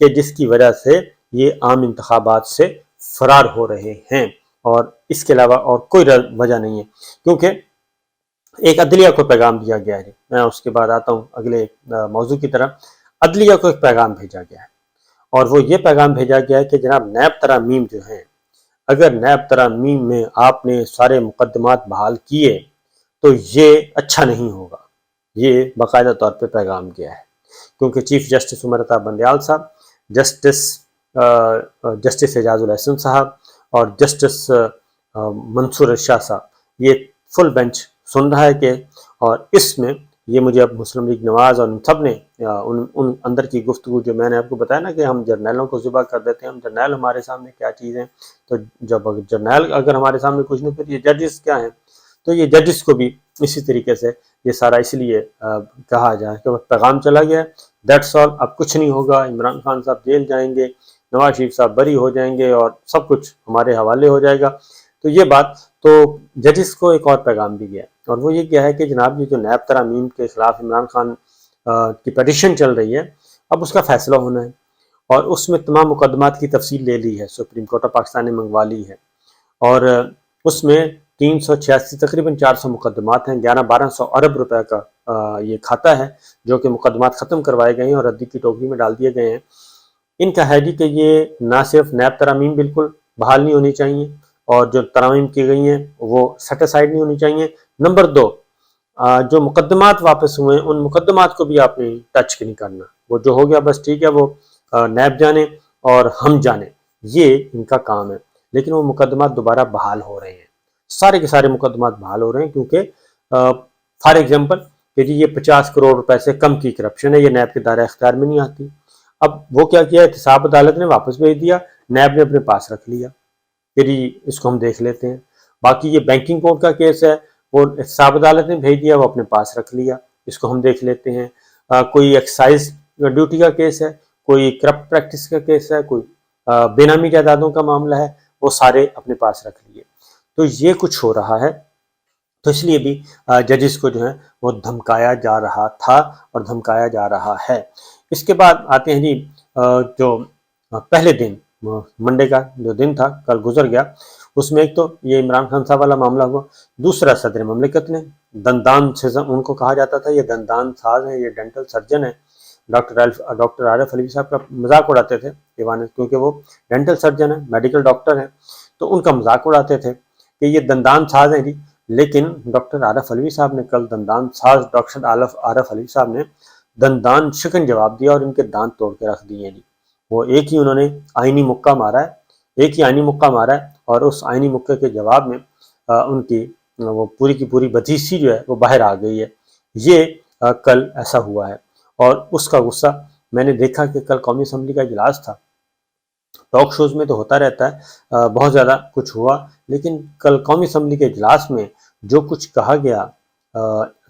کہ جس کی وجہ سے یہ عام انتخابات سے فرار ہو رہے ہیں، اور اس کے علاوہ اور کوئی وجہ نہیں ہے، کیونکہ ایک عدلیہ کو پیغام دیا گیا ہے۔ میں اس کے بعد آتا ہوں اگلے موضوع کی طرف۔ عدلیہ کو ایک پیغام بھیجا گیا ہے، اور وہ یہ پیغام بھیجا گیا ہے کہ جناب نیب ترامیم جو ہیں، اگر نیب ترامیم میں آپ نے سارے مقدمات بحال کیے تو یہ اچھا نہیں ہوگا۔ یہ باقاعدہ طور پہ پیغام گیا ہے، کیونکہ چیف جسٹس عمر عطا بندیال صاحب، جسٹس اعجاز الاحسن صاحب اور جسٹس منصور ارشاد صاحب، یہ فل بینچ سن رہا ہے کہ، اور اس میں یہ مجھے اب مسلم لیگ نواز اور ان سب نے ان اندر کی گفتگو جو میں نے آپ کو بتایا نا کہ ہم جرنیلوں کو ذبح کر دیتے ہیں، ہم جرنیل ہمارے سامنے کیا چیز ہیں، تو جب جرنیل اگر ہمارے سامنے کچھ نہیں، پھر یہ ججز کیا ہیں؟ تو یہ ججز کو بھی اسی طریقے سے یہ سارا اس لیے کہا جائے کہ پیغام چلا گیا، دیٹس آل، اب کچھ نہیں ہوگا، عمران خان صاحب جیل جائیں گے، نواز شریف صاحب بری ہو جائیں گے، اور سب کچھ ہمارے حوالے ہو جائے گا۔ تو یہ بات تو ججز کو ایک اور پیغام بھی گیا، اور وہ یہ کیا ہے کہ جناب یہ جو نیب ترامیم کے خلاف عمران خان کی پیٹیشن چل رہی ہے، اب اس کا فیصلہ ہونا ہے، اور اس میں تمام مقدمات کی تفصیل لے لی ہے، سپریم کورٹ آف پاکستان نے منگوا لی ہے، اور اس میں 386 تقریباً 400 مقدمات ہیں، 1100-1200 ارب روپے کا یہ کھاتہ ہے جو کہ مقدمات ختم کروائے گئے ہیں اور ردی کی ٹوکری میں ڈال دیے گئے ہیں۔ ان کا ہے جی کہ یہ نہ صرف نیب ترامیم بالکل بحال نہیں ہونی چاہیے، اور جو ترامیم کی گئی ہیں وہ سیٹ اسائیڈ نہیں ہونی چاہیے۔ نمبر 2، جو مقدمات واپس ہوئے ہیں ان مقدمات کو بھی آپ نے ٹچ نہیں کرنا، وہ جو ہو گیا بس ٹھیک ہے، وہ نیب جانے اور ہم جانے، یہ ان کا کام ہے، لیکن وہ مقدمات دوبارہ بحال ہو رہے ہیں، سارے کے سارے مقدمات بحال ہو رہے ہیں، کیونکہ فار ایگزامپل کہ جی یہ 50 کروڑ روپے سے کم کی کرپشن ہے، یہ نیب کے دائرہ اختیار میں نہیں آتی۔ اب وہ کیا کیا، احتساب عدالت نے واپس بھیج دیا، نیب نے اپنے پاس رکھ لیا کہ جی اس کو ہم دیکھ لیتے ہیں۔ باقی یہ بینکنگ کوڈ کا کیس ہے، وہ احتساب عدالت نے بھیج دیا، وہ اپنے پاس رکھ لیا، اس کو ہم دیکھ لیتے ہیں۔ کوئی ایکسائز ڈیوٹی کا کیس ہے، کوئی کرپٹ پریکٹس کا کیس ہے، کوئی بے نامی جائیدادوں کا معاملہ ہے، وہ سارے اپنے پاس رکھ لیے۔ تو یہ کچھ ہو رہا ہے، تو اس لیے بھی ججز کو جو ہے وہ دھمکایا جا رہا تھا اور دھمکایا جا رہا ہے۔ اس کے بعد آتے ہیں جی جو پہلے دن منڈے کا جو دن تھا کل گزر گیا، اس میں ایک تو یہ عمران خان صاحب والا معاملہ ہوا، دوسرا صدر مملکت نے دندان سے ان کو کہا جاتا تھا یہ دندان ساز ہیں، یہ ڈینٹل سرجن ہے، ڈاکٹر عارف علوی صاحب کا مذاق اڑاتے تھے ایوان، کیونکہ وہ ڈینٹل سرجن ہیں، میڈیکل ڈاکٹر ہیں، تو ان کا مذاق اڑاتے تھے کہ یہ دندان ساز ہیں جی۔ لیکن ڈاکٹر عارف علوی صاحب نے کل دندان ساز ڈاکٹر عارف علوی صاحب نے دندان شکن جواب دیا اور ان کے دانت توڑ کے رکھ دیے جی۔ وہ ایک ہی انہوں نے آئینی مکہ مارا ہے، ایک ہی آئینی مکہ مارا ہے، اور اس آئینی مکہ کے جواب میں ان کی وہ پوری کی پوری بدیسی جو ہے وہ باہر آ گئی ہے۔ یہ کل ایسا ہوا ہے، اور اس کا غصہ میں نے دیکھا کہ کل قومی اسمبلی کا اجلاس تھا، ٹاک شوز میں تو ہوتا رہتا ہے بہت زیادہ کچھ ہوا، لیکن کل قومی اسمبلی کے اجلاس میں جو کچھ کہا گیا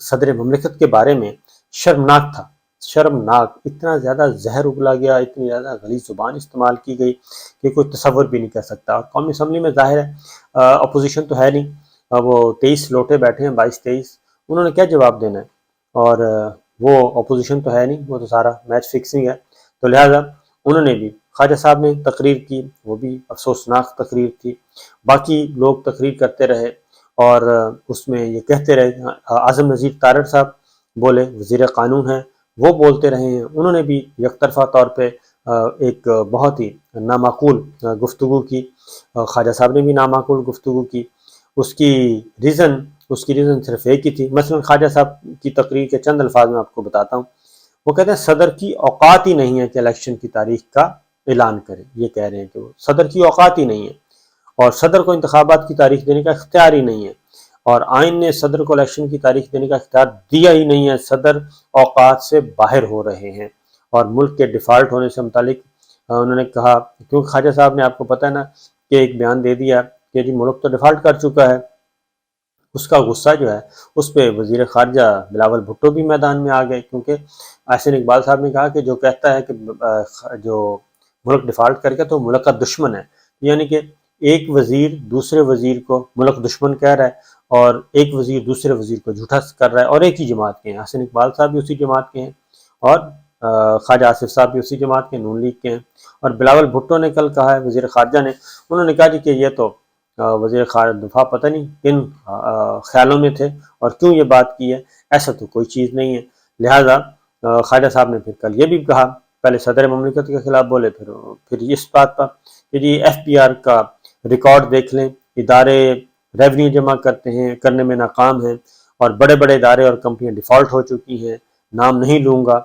صدر مملکت کے بارے میں شرمناک تھا، شرمناک، اتنا زیادہ زہر اگلا گیا، اتنی زیادہ غلیظ زبان استعمال کی گئی کہ کوئی تصور بھی نہیں کر سکتا۔ اور قومی اسمبلی میں ظاہر ہے اپوزیشن تو ہے نہیں، وہ 23 لوٹے بیٹھے ہیں، 22-23، انہوں نے کیا جواب دینا ہے، اور وہ اپوزیشن تو ہے نہیں، وہ تو سارا میچ فکسنگ ہے، تو لہٰذا انہوں نے بھی، خواجہ صاحب نے تقریر کی، وہ بھی افسوسناک تقریر تھی، باقی لوگ تقریر کرتے رہے، اور اس میں یہ کہتے رہے، اعظم نذیر تارڑ صاحب بولے، وزیر قانون ہیں، وہ بولتے رہے ہیں، انہوں نے بھی یک طرفہ طور پہ ایک بہت ہی نامعقول گفتگو کی، خواجہ صاحب نے بھی نامعقول گفتگو کی، اس کی ریزن صرف ایک ہی تھی۔ مثلا خواجہ صاحب کی تقریر کے چند الفاظ میں آپ کو بتاتا ہوں، وہ کہتے ہیں صدر کی اوقات ہی نہیں ہے کہ الیکشن کی تاریخ کا اعلان کرے، یہ کہہ رہے ہیں کہ وہ صدر کی اوقات ہی نہیں ہے، اور صدر کو انتخابات کی تاریخ دینے کا اختیار ہی نہیں ہے، اور آئین نے صدر کو الیکشن کی تاریخ دینے کا اختیار دیا ہی نہیں ہے، صدر اوقات سے باہر ہو رہے ہیں۔ اور ملک کے ڈیفالٹ ہونے سے متعلق انہوں نے کہا، کیونکہ خواجہ صاحب نے آپ کو پتہ ہے نا کہ ایک بیان دے دیا کہ جی ملک تو ڈیفالٹ کر چکا ہے، اس کا غصہ جو ہے اس پہ وزیر خارجہ بلاول بھٹو بھی میدان میں آ گئے، کیونکہ احسن اقبال صاحب نے کہا کہ جو کہتا ہے کہ جو ملک ڈیفالٹ کر کے تو ملک کا دشمن ہے، یعنی کہ ایک وزیر دوسرے وزیر کو ملک دشمن کہہ رہا ہے، اور ایک وزیر دوسرے وزیر کو جھوٹا کر رہا ہے، اور ایک ہی جماعت کے ہیں، احسن اقبال صاحب بھی اسی جماعت کے ہیں، اور خواجہ آصف صاحب بھی اسی جماعت کے نون لیگ کے ہیں، اور بلاول بھٹو نے کل کہا ہے، وزیر خارجہ نے، انہوں نے کہا جی کہ یہ تو وزیر دفاع پتہ نہیں کن خیالوں میں تھے اور کیوں یہ بات کی ہے، ایسا تو کوئی چیز نہیں ہے۔ لہٰذا خواجہ صاحب نے پھر کل یہ بھی کہا، پہلے صدر مملکت کے خلاف بولے، پھر اس بات پر کہ جی ایف بی آر کا ریکارڈ دیکھ لیں، ادارے ریونیو جمع کرنے میں ناکام ہیں، اور بڑے بڑے ادارے اور کمپنیاں ڈیفالٹ ہو چکی ہیں، نام نہیں لوں گا۔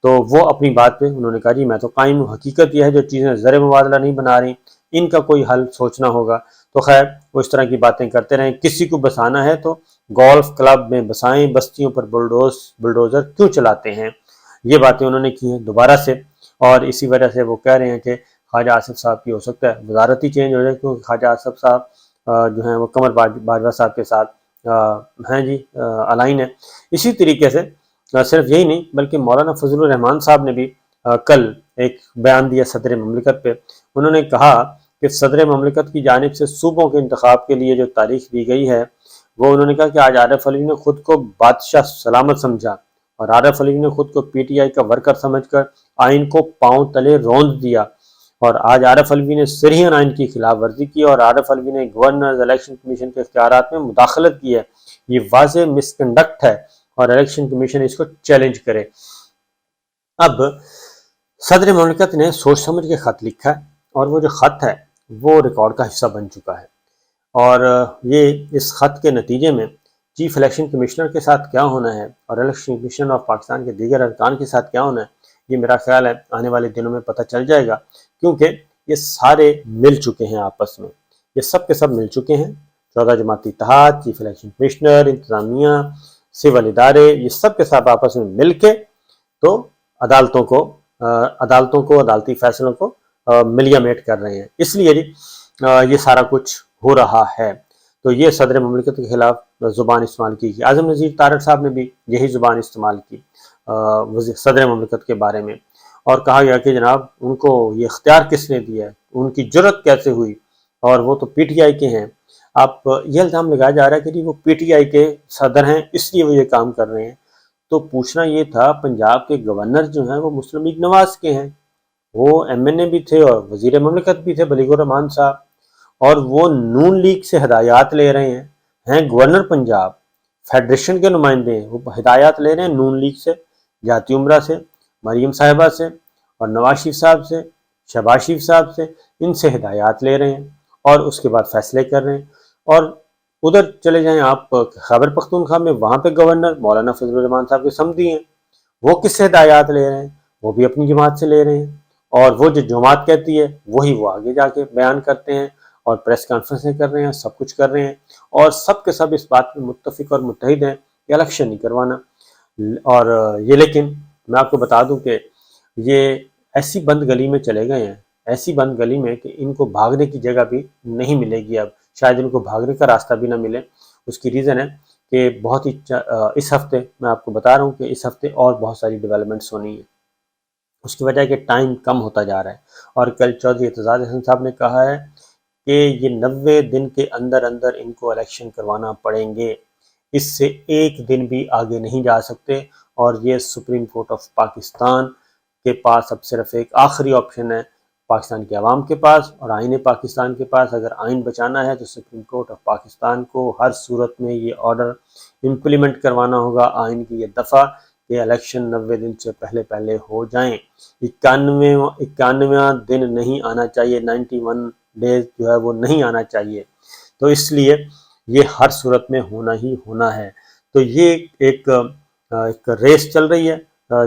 تو وہ اپنی بات پہ انہوں نے کہا جی میں تو قائم ہوں، حقیقت یہ ہے جو چیزیں زر مبادلہ نہیں بنا رہی ان کا کوئی حل سوچنا ہوگا۔ تو خیر وہ اس طرح کی باتیں کرتے رہیں، کسی کو بسانا ہے تو گولف کلب میں بسائیں، بستیوں پر بلڈوزر کیوں چلاتے ہیں، یہ باتیں انہوں نے کی ہیں دوبارہ سے، اور اسی وجہ سے وہ کہہ رہے ہیں کہ خواجہ آصف صاحب کی ہو سکتا ہے وزارت ہی چینج ہو جائے، کیونکہ خواجہ آصف صاحب جو ہیں وہ قمر باجوہ صاحب کے ساتھ ہیں جی الائن ہے۔ اسی طریقے سے صرف یہی نہیں بلکہ مولانا فضل الرحمان صاحب نے بھی کل ایک بیان دیا صدر مملکت پہ، انہوں نے کہا کہ صدر مملکت کی جانب سے صوبوں کے انتخاب کے لیے جو تاریخ دی گئی ہے، وہ انہوں نے کہا کہ آج عارف علوی نے خود کو بادشاہ سلامت سمجھا، اور عارف علوی نے خود کو پی ٹی آئی کا ورکر سمجھ کر آئین کو پاؤں تلے روند دیا، اور آج عارف علوی نے سرین آئین کی خلاف ورزی کی، اور عارف علوی نے گورنر الیکشن کمیشن کے اختیارات میں مداخلت کی ہے، یہ واضح مس کنڈکٹ ہے اور الیکشن کمیشن اس کو چیلنج کرے۔ اب صدر مملکت نے سوچ سمجھ کے خط لکھا ہے، اور وہ جو خط ہے وہ ریکارڈ کا حصہ بن چکا ہے، اور یہ اس خط کے نتیجے میں چیف الیکشن کمشنر کے ساتھ کیا ہونا ہے اور الیکشن کمیشن آف پاکستان کے دیگر ارکان کے ساتھ کیا ہونا ہے، یہ میرا خیال ہے آنے والے دنوں میں پتہ چل جائے گا، کیونکہ یہ سارے مل چکے ہیں آپس میں، یہ سب کے سب مل چکے ہیں، 14 جماعتی اتحاد، چیف الیکشن کمشنر، انتظامیہ، سول ادارے، یہ سب کے ساتھ آپس میں مل کے تو عدالتی فیصلوں کو ملیا میٹ کر رہے ہیں، اس لیے جی یہ سارا کچھ ہو رہا ہے۔ تو یہ صدر مملکت کے خلاف زبان استعمال کی گئی، اعظم نذیر طارق صاحب نے بھی یہی زبان استعمال کی صدر مملکت کے بارے میں، اور کہا گیا کہ جناب ان کو یہ اختیار کس نے دیا ہے، ان کی جرت کیسے ہوئی، اور وہ تو پی ٹی آئی کے ہیں۔ آپ یہ الزام لگایا جا رہا ہے کہ جی وہ پی ٹی آئی کے صدر ہیں اس لیے وہ یہ کام کر رہے ہیں، تو پوچھنا یہ تھا پنجاب کے گورنر جو ہیں وہ مسلم لیگ نواز کے ہیں، وہ ایم این اے بھی تھے اور وزیر مملکت بھی تھے بلیغ الرحمان صاحب، اور وہ نون لیگ سے ہدایات لے رہے ہیں گورنر پنجاب، فیڈریشن کے نمائندے ہیں، وہ ہدایات لے رہے ہیں نون لیگ سے، جاتی عمرہ سے، مریم صاحبہ سے، اور نواز شریف صاحب سے، شہباز شریف صاحب سے، ان سے ہدایات لے رہے ہیں اور اس کے بعد فیصلے کر رہے ہیں۔ اور ادھر چلے جائیں آپ خیبر پختونخوا میں، وہاں پہ گورنر مولانا فضل الرحمان صاحب کے سمدھی ہیں، وہ کس سے ہدایات لے رہے ہیں، وہ بھی اپنی جماعت سے لے رہے ہیں، اور وہ جو جماعت کہتی ہے وہی وہ آگے جا کے بیان کرتے ہیں اور پریس کانفرنسیں کر رہے ہیں، سب کچھ کر رہے ہیں، اور سب کے سب اس بات میں متفق اور متحد ہیں کہ الیکشن نہیں کروانا۔ اور یہ لیکن میں آپ کو بتا دوں کہ یہ ایسی بند گلی میں چلے گئے ہیں، ایسی بند گلی میں کہ ان کو بھاگنے کی جگہ بھی نہیں ملے گی، اب شاید ان کو بھاگنے کا راستہ بھی نہ ملے۔ اس کی ریزن ہے کہ بہت ہی اس ہفتے میں آپ کو بتا رہا ہوں کہ اس ہفتے اور بہت ساری ڈیولپمنٹس ہونی ہیں، اس کی وجہ ہے کہ ٹائم کم ہوتا جا رہا ہے، اور کل چودھری اعتزاز احسن صاحب نے کہا ہے کہ یہ 90 دن کے اندر اندر ان کو الیکشن کروانا پڑیں گے، اس سے ایک دن بھی آگے نہیں جا سکتے، اور یہ سپریم کورٹ آف پاکستان کے پاس اب صرف ایک آخری آپشن ہے، پاکستان کے عوام کے پاس اور آئین پاکستان کے پاس۔ اگر آئین بچانا ہے تو سپریم کورٹ آف پاکستان کو ہر صورت میں یہ آرڈر امپلیمنٹ کروانا ہوگا، آئین کی یہ دفعہ کہ الیکشن 90 دن سے پہلے ہو جائیں، 91واں دن نہیں آنا چاہیے، 91 ڈیز جو ہے وہ نہیں آنا چاہیے، تو اس لیے یہ ہر صورت میں ہونا ہی ہونا ہے۔ تو یہ ایک ریس چل رہی ہے،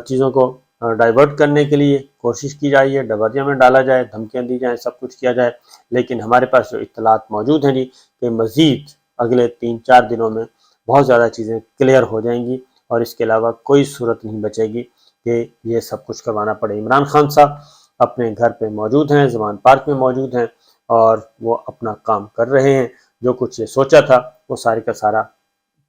چیزوں کو ڈائیورٹ کرنے کے لیے کوشش کی جائے، ڈبریا میں ڈالا جائے، دھمکیاں دی جائیں، سب کچھ کیا جائے، لیکن ہمارے پاس جو اطلاعات موجود ہیں جی کہ مزید اگلے 3-4 دنوں میں بہت زیادہ چیزیں کلیئر ہو جائیں گی، اور اس کے علاوہ کوئی صورت نہیں بچے گی کہ یہ سب کچھ کروانا پڑے۔ عمران خان صاحب اپنے گھر پہ موجود ہیں، زمان پارک میں موجود ہیں، اور وہ اپنا کام کر رہے ہیں، جو کچھ یہ سوچا تھا وہ سارے کا سارا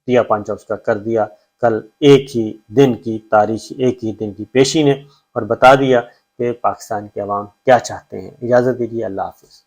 دیا پانچا اس کا کر دیا، کل ایک ہی دن کی تاریخ، ایک ہی دن کی پیشی نے، اور بتا دیا کہ پاکستان کے عوام کیا چاہتے ہیں۔ اجازت دیجیے، اللہ حافظ۔